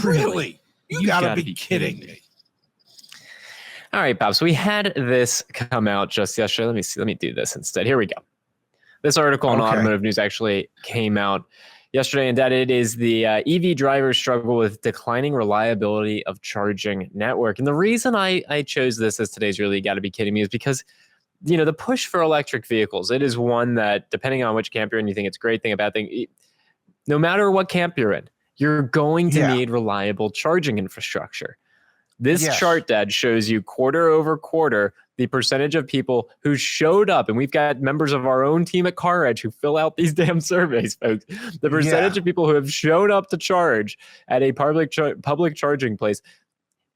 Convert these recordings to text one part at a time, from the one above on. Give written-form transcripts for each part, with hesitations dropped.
Really? You gotta be kidding me. All right, Bob. So we had this come out just yesterday. Let me see. Let me do this instead. Here we go. This article in Automotive News actually came out yesterday, and that it is the EV drivers struggle with declining reliability of charging network. And the reason I chose this as today's really got to be kidding me is because, the push for electric vehicles, it is one that, depending on which camp you're in, you think it's a great thing, a bad thing. No matter what camp you're in, you're going to need reliable charging infrastructure. This chart, Dad, shows you quarter over quarter the percentage of people who showed up, and we've got members of our own team at CarEdge who fill out these damn surveys, folks. The percentage of people who have shown up to charge at a public charging place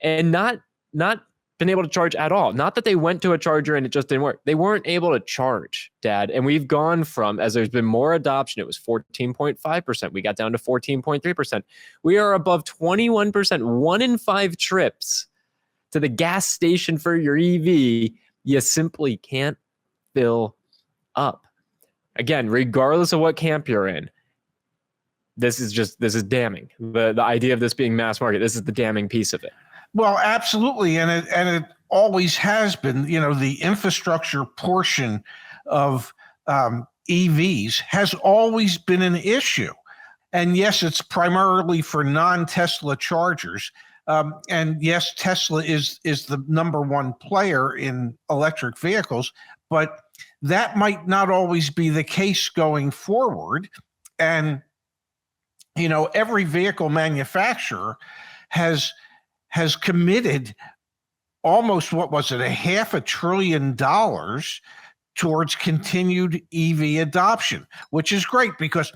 and not been able to charge at all. Not that they went to a charger and it just didn't work. They weren't able to charge, Dad. And we've gone from, as there's been more adoption, it was 14.5%. We got down to 14.3%. We are above 21%. 1 in 5 trips to the gas station for your EV, you simply can't fill up. Again, regardless of what camp you're in, this is damning. The idea of this being mass market, this is the damning piece of it. Well, absolutely, and it always has been. The infrastructure portion of EVs has always been an issue, and yes, it's primarily for non-Tesla chargers. And yes, Tesla is the number one player in electric vehicles, but that might not always be the case going forward. And every vehicle manufacturer has committed almost, what was it, $500 billion towards continued EV adoption, which is great because,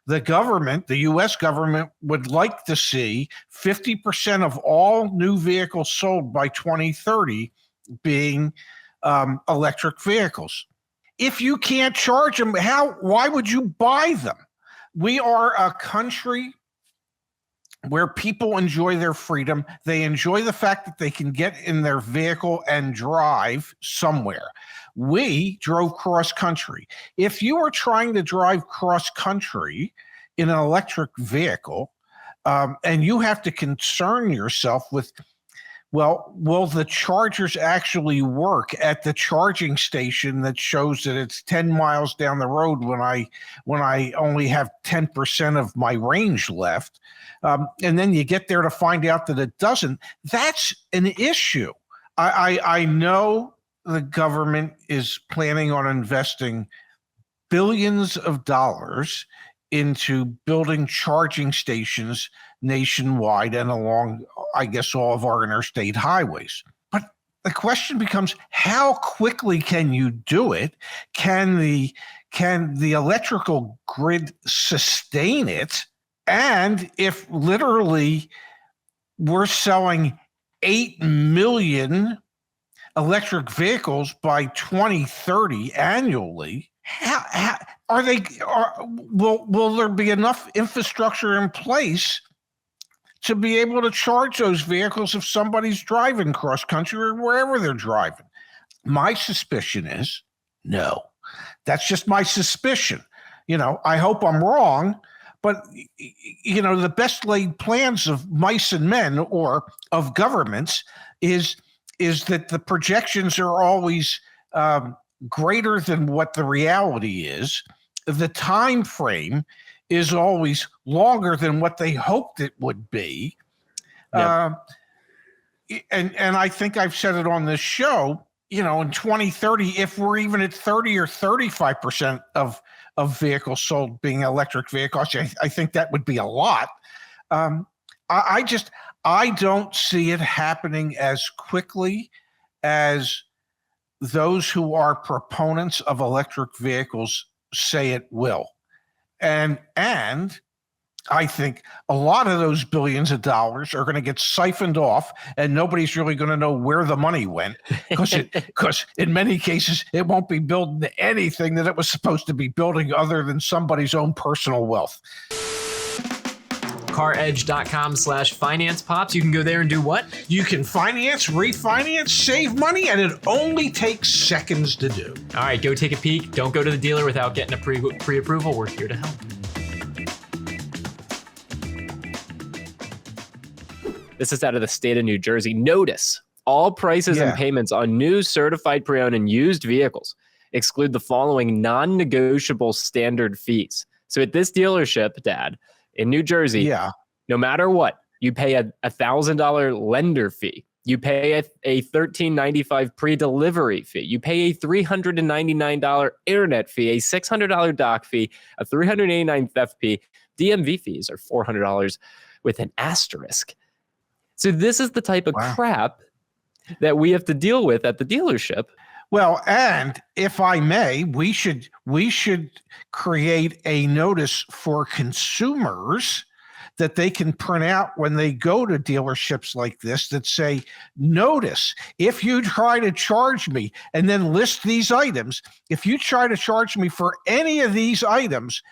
the government, the U.S. government, would like to see 50% of all new vehicles sold by 2030 being electric vehicles. If you can't charge them, why would you buy them? We are a country where people enjoy their freedom. They enjoy the fact that they can get in their vehicle and drive somewhere. We drove cross country. If you are trying to drive cross country in an electric vehicle, and you have to concern yourself with, well, will the chargers actually work at the charging station that shows that it's 10 miles down the road when I only have 10% of my range left? And then you get there to find out that it doesn't. That's an issue. I know the government is planning on investing billions of dollars into building charging stations nationwide and along, I guess, all of our interstate highways. But the question becomes, how quickly can you do it? Can the electrical grid sustain it? And if literally we're selling 8 million electric vehicles by 2030 annually, will there be enough infrastructure in place to be able to charge those vehicles if somebody's driving cross country or wherever they're driving? My suspicion is no. That's just my suspicion. I hope I'm wrong, but the best laid plans of mice and men or of governments is that the projections are always greater than what the reality is. The time frame is always longer than what they hoped it would be. Yep. And I think I've said it on this show, in 2030, if we're even at 30 or 35% of vehicles sold being electric vehicles, I think that would be a lot. I don't see it happening as quickly as those who are proponents of electric vehicles say it will. And I think a lot of those billions of dollars are going to get siphoned off, and nobody's really going to know where the money went because in many cases it won't be building anything that it was supposed to be building other than somebody's own personal wealth. CarEdge.com/finance pops. You can go there and do what? You can finance, refinance, save money, and it only takes seconds to do. All right, go take a peek. Don't go to the dealer without getting a pre-approval. We're here to help. This is out of the state of New Jersey. Notice all prices and payments on new certified pre-owned and used vehicles exclude the following non-negotiable standard fees. So at this dealership, Dad, in New Jersey, no matter what, you pay a $1,000 lender fee. You pay a $1,395 pre-delivery fee. You pay a $399 internet fee, a $600 dock fee, a $389 theft fee. DMV fees are $400 with an asterisk. So this is the type of crap that we have to deal with at the dealership. Well, and if I may, we should create a notice for consumers that they can print out when they go to dealerships like this that say, notice, if you try to charge me, and then list these items, if you try to charge me for any of these items,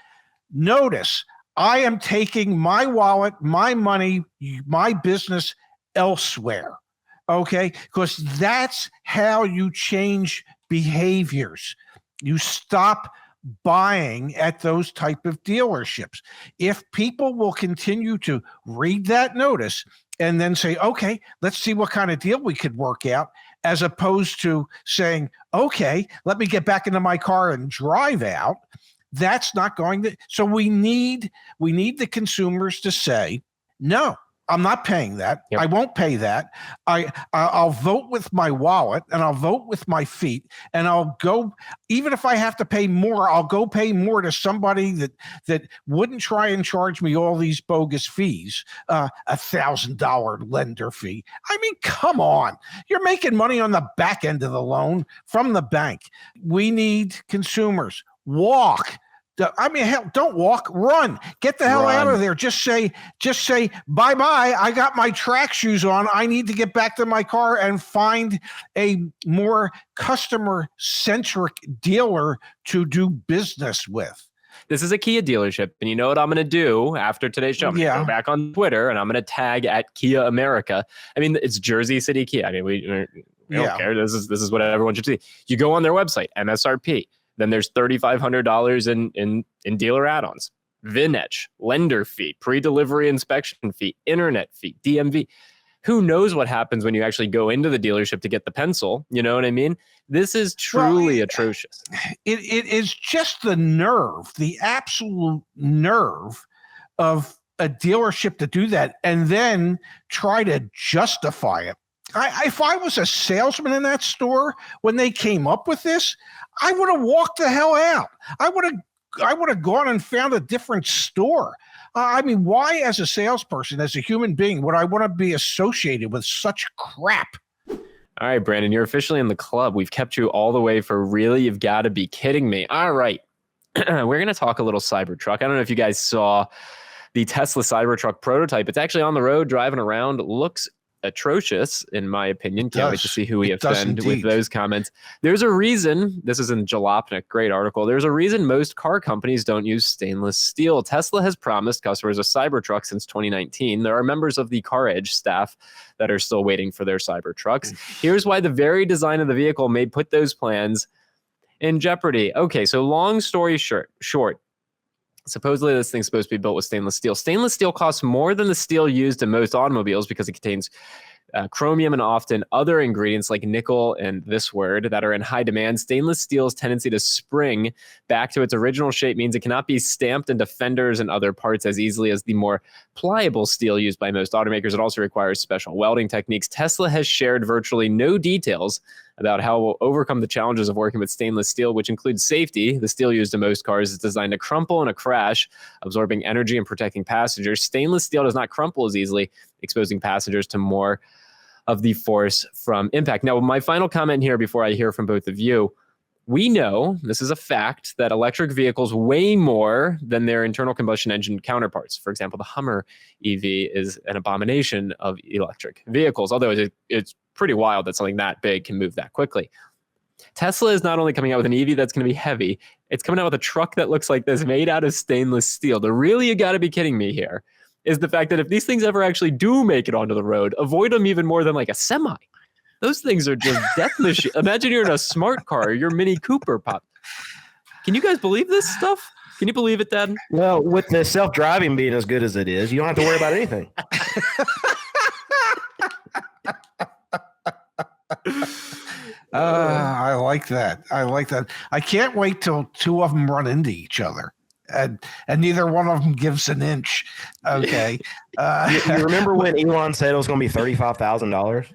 notice, I am taking my wallet, my money, my business elsewhere. Okay? Because that's how you change behaviors. You stop buying at those type of dealerships. If people will continue to read that notice and then say, okay, let's see what kind of deal we could work out, as opposed to saying, okay, let me get back into my car and drive out, that's not going to. So we need the consumers to say, no, I'm not paying that. I won't pay that. I'll vote with my wallet, and I'll vote with my feet, and I'll go, even if I have to pay more, I'll go pay more to somebody that wouldn't try and charge me all these bogus fees, $1,000 lender fee. I mean, come on. You're making money on the back end of the loan from the bank. We need consumers. Walk. I mean, hell, don't walk, run. Get the hell out of there. Just say, bye-bye. I got my track shoes on. I need to get back to my car and find a more customer-centric dealer to do business with. This is a Kia dealership, and you know what I'm going to do after today's show? I'm going to go back on Twitter, and I'm going to tag at Kia America. I mean, it's Jersey City Kia. I mean, we don't care. This is what everyone should see. You go on their website, MSRP. Then there's $3,500 in dealer add-ons, VIN-edge, lender fee, pre-delivery inspection fee, internet fee, DMV. Who knows what happens when you actually go into the dealership to get the pencil? You know what I mean? This is truly atrocious. It is just the nerve, the absolute nerve of a dealership to do that and then try to justify it. If I was a salesman in that store when they came up with this, I would have walked the hell out. I would have gone and found a different store. I mean, why as a salesperson, as a human being, would I want to be associated with such crap? All right, Brandon, you're officially in the club. We've kept you all the way for really, you've got to be kidding me. All right. We're going to talk a little Cybertruck. I don't know if you guys saw the Tesla Cybertruck prototype. It's actually on the road driving around. Looks atrocious, in my opinion. Can't wait to see who we offend with those comments. There's a reason, this is in Jalopnik, great article. There's a reason most car companies don't use stainless steel. Tesla has promised customers a Cybertruck since 2019. There are members of the CarEdge staff that are still waiting for their Cybertrucks. Here's why the very design of the vehicle may put those plans in jeopardy. Okay, so long story short, supposedly this thing's supposed to be built with stainless steel. Stainless steel costs more than the steel used in most automobiles because it contains chromium and often other ingredients like nickel and this word that are in high demand. Stainless steel's tendency to spring back to its original shape means it cannot be stamped into fenders and other parts as easily as the more pliable steel used by most automakers. It also requires special welding techniques. Tesla has shared virtually no details about how it will overcome the challenges of working with stainless steel, which includes safety. The steel used in most cars is designed to crumple in a crash, absorbing energy and protecting passengers. Stainless steel does not crumple as easily, exposing passengers to more of the force from impact. Now, my final comment here before I hear from both of you, we know, this is a fact, that electric vehicles weigh more than their internal combustion engine counterparts. For example, the Hummer EV is an abomination of electric vehicles, although it's pretty wild that something that big can move that quickly. Tesla is not only coming out with an EV that's going to be heavy, it's coming out with a truck that looks like this made out of stainless steel. The really, you got to be kidding me here, is the fact that if these things ever actually do make it onto the road, avoid them even more than like a semi. Those things are just death machines. Imagine you're in a smart car, your Mini Cooper pop. Can you guys believe this stuff? Can you believe it, Dad? Well, with the self-driving being as good as it is, you don't have to worry about anything. I like that. I like that. I can't wait till two of them run into each other. And neither one of them gives an inch. Okay. You remember when Elon said it was going to be $35,000?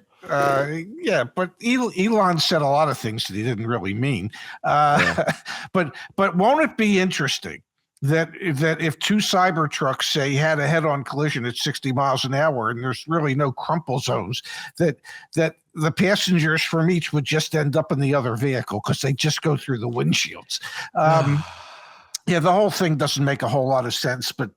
Yeah, but Elon said a lot of things that he didn't really mean. But won't it be interesting that if two Cybertrucks say had a head-on collision at 60 miles an hour and there's really no crumple zones, that the passengers from each would just end up in the other vehicle because they just go through the windshields. Yeah, the whole thing doesn't make a whole lot of sense, but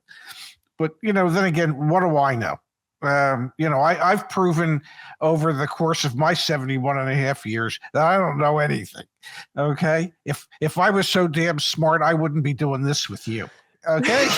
then again, what do I know? I've proven over the course of my 71 and a half years that I don't know anything. Okay. If I was so damn smart, I wouldn't be doing this with you. Okay.